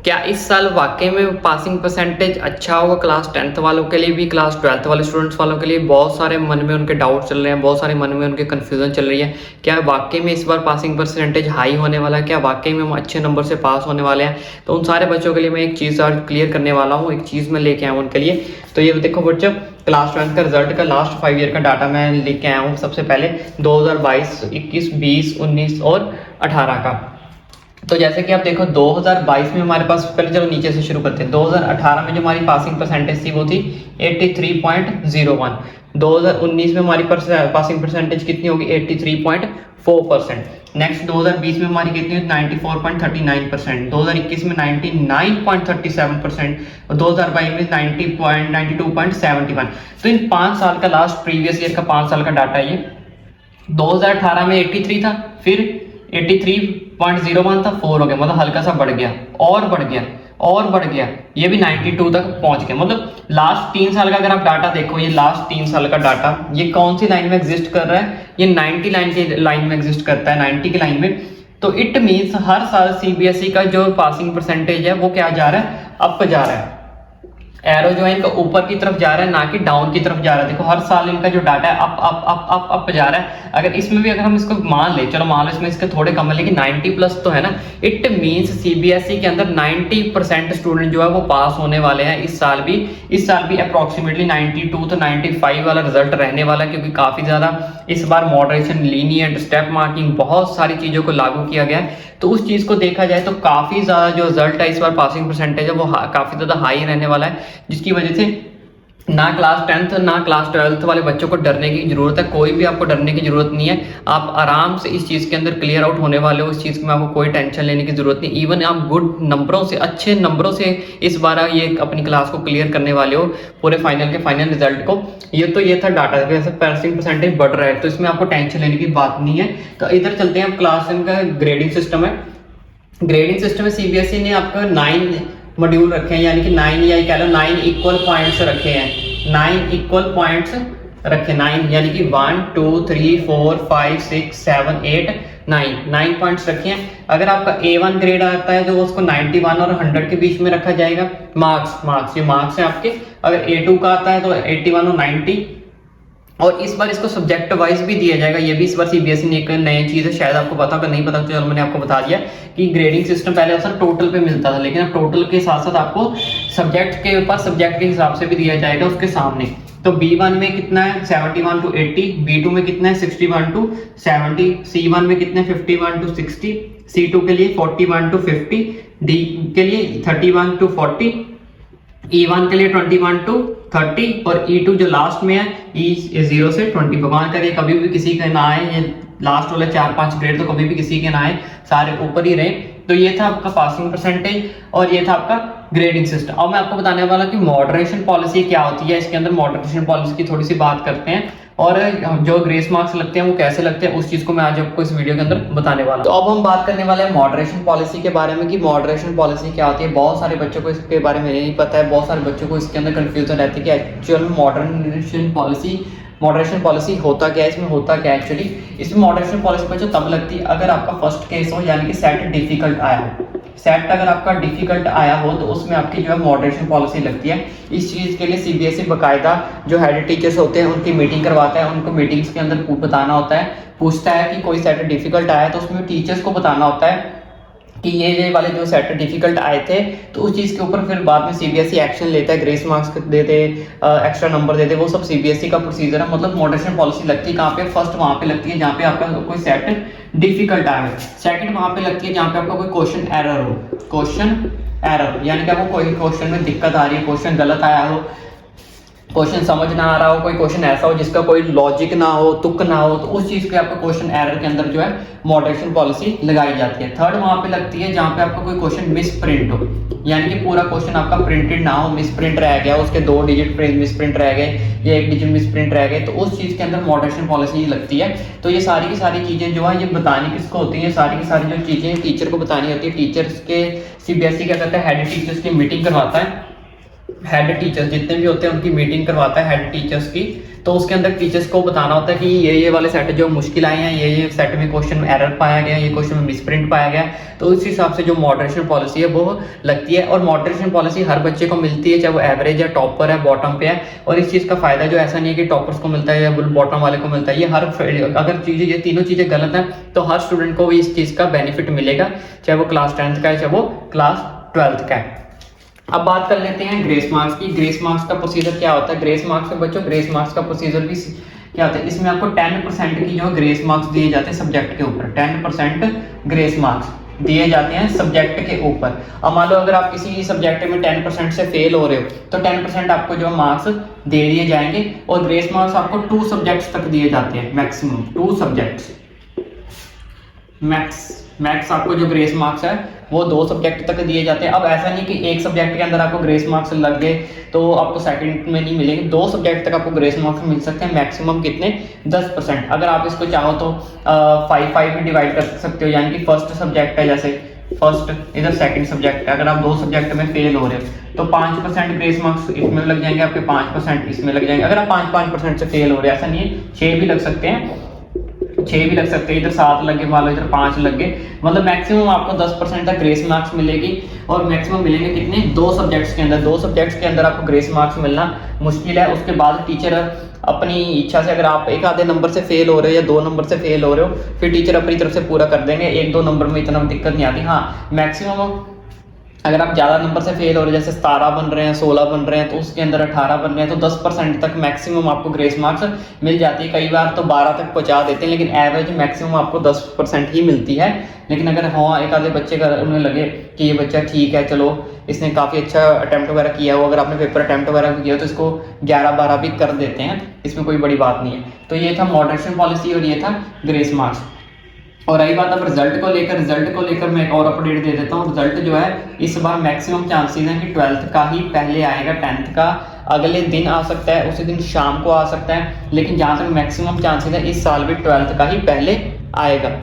क्या इस साल वाकई में पासिंग परसेंटेज अच्छा होगा क्लास 10th वालों के लिए भी, क्लास 12th वाले स्टूडेंट्स वालों के लिए? बहुत सारे मन में उनके डाउट चल रहे हैं, बहुत सारे मन में उनके कन्फ्यूजन चल रही है। क्या वाकई में इस बार पासिंग परसेंटेज हाई होने वाला है? क्या वाकई में हम अच्छे नंबर से पास होने वाले हैं? तो उन सारे बच्चों के लिए मैं एक चीज़ आज क्लियर करने वाला हूँ, एक चीज़ मैं लेके आया हूँ उनके लिए। तो ये देखो बच्चों, क्लास 12th का रिजल्ट का लास्ट 5 ईयर का डाटा मैं लेके आया हूँ। सबसे पहले 2022, 21, 20, 19 और 18 का। तो जैसे कि आप देखो 2022 में हमारे पास, पहले चलो नीचे से शुरू करते हैं। 2018 में जो हमारी पासिंग परसेंटेज थी वो थी 83.01। 2019 में हमारी पासिंग परसेंटेज कितनी होगी? 83.4%। नेक्स्ट 2020 में हमारी कितनी होगी? 94.39%। 2021 में 99.37% और 2022 में 92.71। तो इन 5 साल का लास्ट प्रीवियस ईयर का 5 साल का डाटा ये 2018 में 83 था, फिर 83.01 था, 4 हो गया, मतलब हल्का सा बढ़ गया और बढ़ गया और बढ़ गया, ये भी 92 तक पहुंच गया। मतलब लास्ट 3 साल का अगर आप डाटा देखो, ये लास्ट 3 साल का डाटा ये कौन सी लाइन में एग्जिस्ट कर रहा है? ये 90 लाइन की लाइन में एग्जिस्ट करता है, 90 की लाइन में। तो इट मीन्स हर साल सीबीएसई का जो पासिंग परसेंटेज है वो क्या जा रहा है? अप जा रहा है। एरो जो है इनका ऊपर की तरफ जा रहा है, ना कि डाउन की तरफ जा रहा है। देखो हर साल इनका जो डाटा है up up up up up जा रहा है। अगर इसमें भी अगर हम इसको मान ले, चलो मान लो इसमें इसके थोड़े कम है लेकिन 90 प्लस तो है ना। इट मींस सीबीएसई के अंदर 90% स्टूडेंट जो है वो पास होने वाले हैं इस साल भी। इस साल भी अप्रोक्सीमेटली 92 to 95 वाला रिजल्ट रहने वाला है, क्योंकि काफी ज्यादा इस बार मॉडरेशन, लीनियंट, स्टेप मार्किंग, बहुत सारी चीजों को लागू किया गया है। तो उस चीज को देखा जाए तो काफी ज्यादा जो रिजल्ट है इस बार पासिंग परसेंटेज है वो काफी ज्यादा हाई रहने वाला है, जिसकी वजह से ना क्लास 10th ना क्लास 12th वाले बच्चों को डरने की जरूरत है। कोई भी आपको डरने की जरूरत नहीं है। आप आराम से इस चीज के अंदर क्लियर आउट होने वाले हो। इस चीज में आपको कोई टेंशन लेने की जरूरत नहीं। इवन आप गुड नंबरों से, अच्छे नंबरों से इस बार ये अपनी क्लास को क्लियर करने वाले हो, पूरे फाइनल के फाइनल रिजल्ट को। ये था डाटा, जैसे पासिंग परसेंटेज बढ़ रहा है तो इसमें आपको टेंशन लेने की बात नहीं है। तो इधर चलते हैं, अब क्लास का ग्रेडिंग सिस्टम है। ग्रेडिंग सिस्टम में सीबीएसई ने आपका 9 मॉड्यूल रखे हैं, यानी कि 9 या कह लो 9 इक्वल पॉइंट्स रखे हैं। 9 इक्वल पॉइंट्स रखे, 9 यानी कि 1 2 3 4 5 6 7 8 9 पॉइंट्स रखे हैं। अगर आपका A1 ग्रेड आता है तो उसको 91 और 100 के बीच में रखा जाएगा। मार्क्स ये मार्क्स है आपके। अगर A2 का आता है तो 81 और 90। और इस बार इसको सब्जेक्ट वाइज भी दिया जाएगा। ये भी इस बार सीबीएसई ने एक नई चीज है, शायद आपको पता होगा, नहीं पता तो चलो मैंने आपको बता दिया कि ग्रेडिंग सिस्टम पहले अक्सर टोटल पे मिलता था, लेकिन अब टोटल के साथ साथ आपको सब्जेक्ट के ऊपर सब्जेक्ट के हिसाब से भी दिया जाएगा उसके सामने। तो B1 में कितना है? 71 to 80। B2 में कितना है? 61 to 70। C1 में कितना है? 51 to 60। C2 के लिए 41 to 50। D के लिए 31 to 40। E1 के लिए 21 to 30 और E2 जो लास्ट में है E0 से 20। भगवान करे कभी भी किसी का ना आए ये लास्ट वाले 4-5 ग्रेड, तो कभी भी किसी के ना आए, सारे ऊपर ही रहे। तो ये था आपका पासिंग परसेंटेज और ये था आपका ग्रेडिंग सिस्टम। अब मैं आपको बताने वाला कि मॉडरेशन पॉलिसी क्या होती है। इसके अंदर मॉडरेशन पॉलिसी की थोड़ी सी बात करते हैं और जो ग्रेस मार्क्स लगते हैं वो कैसे लगते हैं, उस चीज को मैं आज आपको इस वीडियो के अंदर बताने वाला हूं। तो अब हम बात करने वाले हैं मॉडरेशन पॉलिसी के बारे में कि मॉडरेशन पॉलिसी क्या होती है। बहुत सारे बच्चों को इसके बारे में नहीं पता है, बहुत सारे बच्चों को इसके अंदर कंफ्यूजन रहती है कि एक्चुअल मॉडरेशन पॉलिसी होता क्या है, इसमें होता क्या है एक्चुअली। इसमें मॉडरेशन पॉलिसी बच्चों तब लगती है अगर आपका फर्स्ट केस हो, यानी कि सेट डिफिकल्ट आया हो। सेट अगर आपका डिफिकल्ट आया हो तो उसमें आपकी जो है मॉडरेशन पॉलिसी लगती है। इस चीज के लिए सीबीएसई बकायदा जो हेड टीचर्स होते हैं उनकी मीटिंग करवाता है। उनको मीटिंग्स के अंदर बताना होता है, पूछता है कि कोई सेट डिफिकल्ट आया तो उसमें टीचर्स को बताना होता है कि ये वाले जो सेट डिफिकल्ट आए थे। तो उस चीज़ के ऊपर फिर बाद में सीबीएसई एक्शन लेता है, ग्रेस मार्क्स देते, एक्स्ट्रा नंबर देते, वो सब सीबीएसई का प्रोसीजर है। मतलब मॉडरेशन पॉलिसी लगती है कहाँ पे? फर्स्ट वहाँ पे लगती है जहाँ पे आपका कोई सेट डिफिकल्ट आया है। सेकंड वहाँ पे लगती है जहाँ पे आपका कोई क्वेश्चन एरर हो। क्वेश्चन एरर यानी कि आपको कोई क्वेश्चन में दिक्कत आ रही है, क्वेश्चन गलत आया हो, क्वेश्चन समझ ना आ रहा हो, कोई क्वेश्चन ऐसा हो जिसका कोई लॉजिक ना हो, तुक ना हो, तो उस चीज के आपका क्वेश्चन एरर के अंदर जो है मॉडरेशन पॉलिसी लगाई जाती है। थर्ड वहां पे लगती है जहां पे आपका कोई क्वेश्चन मिस प्रिंट हो, यानी कि पूरा क्वेश्चन आपका प्रिंटेड ना हो, मिस प्रिंट रह गया, उसके 2 डिजिट मिस प्रिंट रह गए या 1 डिजिट मिस प्रिंट रह गए, तो उस चीज के अंदर मॉडरेशन पॉलिसी लगती है। तो ये सारी की सारी चीजें जो है ये बतानी किसको होती है? सारी की सारी जो चीजें टीचर को बतानी होती है। टीचर्स के सीबीएसई क्या करता है, हेड टीचर्स की मीटिंग करवाता है। हेड टीचर्स जितने भी होते हैं उनकी मीटिंग करवाता है हेड टीचर्स की। तो उसके अंदर टीचर्स को बताना होता है कि ये वाले सेट जो मुश्किल आए हैं, ये सेट में क्वेश्चन में एरर पाया गया, ये क्वेश्चन में मिसप्रिंट पाया गया, तो उस हिसाब से जो मॉडरेशन पॉलिसी है वो लगती है। और मॉडरेशन पॉलिसी हर बच्चे को मिलती है, चाहे वो एवरेज है, टॉपर है, बॉटम पे है। और इस चीज़ का फायदा जो ऐसा नहीं है कि टॉपर्स को मिलता है या बॉटम वाले को मिलता है, ये हर अगर चीज़ें ये तीनों चीज़ें गलत हैं तो हर स्टूडेंट को इस चीज़ का बेनिफिट मिलेगा, चाहे वो क्लास 10th का है, चाहे वो क्लास 12th का है। अब बात कर लेते हैं ग्रेस मार्क्स की। ग्रेस मार्क्स का प्रोसीजर क्या होता है? ग्रेस मार्क्स में बच्चों ग्रेस मार्क्स का प्रोसीजर भी क्या होता है, इसमें आपको 10% की जो ग्रेस मार्क्स दिए जाते हैं सब्जेक्ट के ऊपर। 10% ग्रेस मार्क्स दिए जाते हैं सब्जेक्ट के ऊपर। अब मान लो अगर आप किसी सब्जेक्ट में 10% से फेल हो रहे हो तो 10% आपको जो मार्क्स दे दिए जाएंगे। और ग्रेस मार्क्स आपको 2 सब्जेक्ट्स तक दिए जाते हैं, मैक्सिमम 2 सब्जेक्ट्स। मैक्स आपको जो ग्रेस मार्क्स है वो 2 सब्जेक्ट तक दिए जाते हैं। अब ऐसा नहीं कि एक सब्जेक्ट के अंदर आपको ग्रेस मार्क्स लग गए तो आपको सेकंड में नहीं मिलेंगे, 2 सब्जेक्ट तक आपको ग्रेस मार्क्स मिल सकते हैं। मैक्सिमम कितने? 10%। अगर आप इसको चाहो तो 5 में डिवाइड कर सकते हो, यानी कि फर्स्ट सब्जेक्ट है, जैसे फर्स्ट इधर सेकंड सब्जेक्ट है, अगर आप 2 सब्जेक्ट में फेल हो रहे हो तो 5% ग्रेस मार्क्स इसमें लग जाएंगे आपके, 5% इसमें लग जाएंगे। अगर आप 5% से फेल हो रहे हैं, ऐसा नहीं है, 6 भी लग सकते हैं, 6 भी लग सकते हैं, इधर 7 लग गए, मान लो इधर 5 लग गए, मतलब मैक्सिमम आपको 10% तक ग्रेस मार्क्स मिलेगी। और मैक्सिमम मिलेंगे कितने? 2 सब्जेक्ट्स के अंदर। 2 सब्जेक्ट्स के अंदर आपको ग्रेस मार्क्स मिलना मुश्किल है। उसके बाद टीचर अपनी इच्छा से, अगर आप एक आधे नंबर से फेल हो रहे हो या 2 नंबर से फेल हो रहे हो, फिर टीचर अपनी तरफ से पूरा कर देंगे, 1-2 नंबर में इतना दिक्कत नहीं आती। हाँ, मैक्सिमम अगर आप ज़्यादा नंबर से फेल हो रहे हैं, जैसे 17 बन रहे हैं, 16 बन रहे हैं, तो उसके अंदर 18 बन रहे हैं, तो 10% तक मैक्सिमम आपको ग्रेस मार्क्स मिल जाती है। कई बार तो 12 तक पहुंचा देते हैं, लेकिन एवरेज मैक्सिमम आपको 10% ही मिलती है। लेकिन अगर हाँ एक आधे बच्चे का उन्हें लगे कि ये बच्चा ठीक है, चलो इसने काफ़ी अच्छा अटैम्प्ट वगैरह किया हो, अगर आपने पेपर अटैम्प्ट वगैरह किया तो इसको 11-12 भी कर देते हैं, इसमें कोई बड़ी बात नहीं है। तो ये था मॉडरेशन पॉलिसी और ये था ग्रेस मार्क्स। और रही बात अब रिजल्ट को लेकर मैं एक और अपडेट दे देता हूँ। रिजल्ट जो है इस बार मैक्सिमम चांसेस हैं कि 12th का ही पहले आएगा, 10th का अगले दिन आ सकता है, उसी दिन शाम को आ सकता है, लेकिन जहाँ तक मैक्सिमम चांसेस है इस साल भी 12th का ही पहले आएगा।